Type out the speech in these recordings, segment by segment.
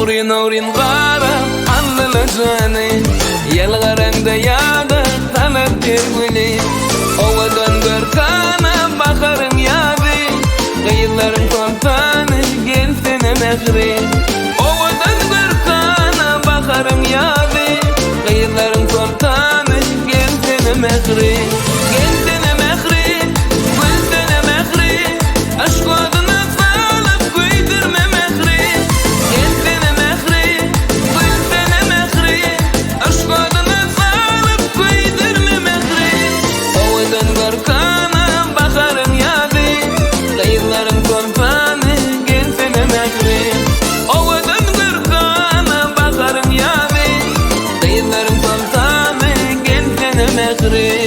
Urin gara allala jani yalgaranda yada talat terguli ovadan görkana bakarım yadi gıyıllarım kontani gelsene mehri ovadan görkana bakarım yadi gıyıllarım kontani gelsene mehri gelsene mehri gelsene mehri aşk adına salıp koydurma mehri gelsene mehri gelsene mehri aşk adına salıp koydurma mehri ovadan görkana bakarım yadi gıyıllarım kontani gelsene mehri ovadan görkana bakarım yadi gıyıllarım kontani gelsene mehri.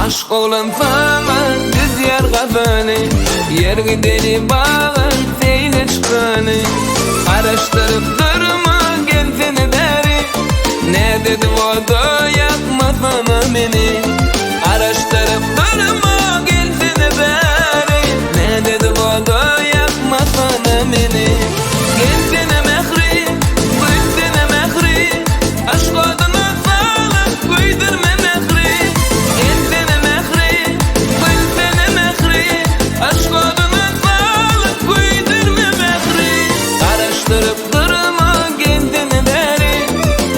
Aşk olan sana düz yer kafanı yer gideni bağın seyle çıkanı araştırıp durma gelsene beri ne dedi o da yakmasana beni araştırıp durma gelsene beri ne dedi o da yakmasana beni gelsene mehri gelsene mehri aşk adına sağlık koydurma mehri gelsene mehri gelsene mehri aşk adına sağlık koydurma mehri araştırıp durma gelsene beri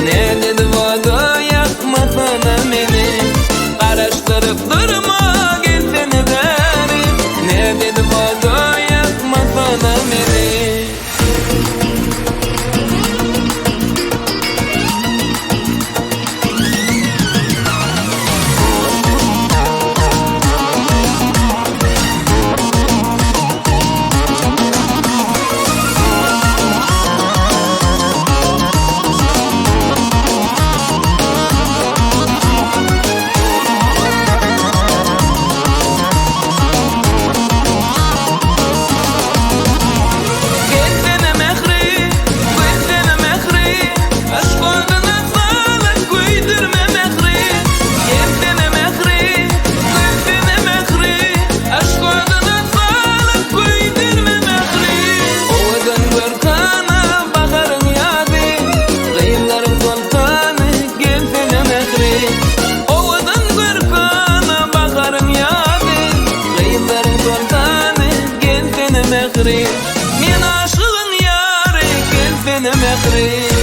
ne dedi vada yakmasana beni araştırıp durma gelsene beri ne dedi vada yakmasana beni. Gelsene mehri, gelsene mehri, aşk adına sağlık koydurma mehri. Gelsene mehri, gelsene mehri, aşk adına sağlık koydurma mehri. Ovadan görkana bakarım yadi, gıyıllarım koltanı gelsene mehri. Ovadan görkana bakarım yadi, gıyıllarım koltanı gelsene mehri. Men aşığın yari gelsene mehri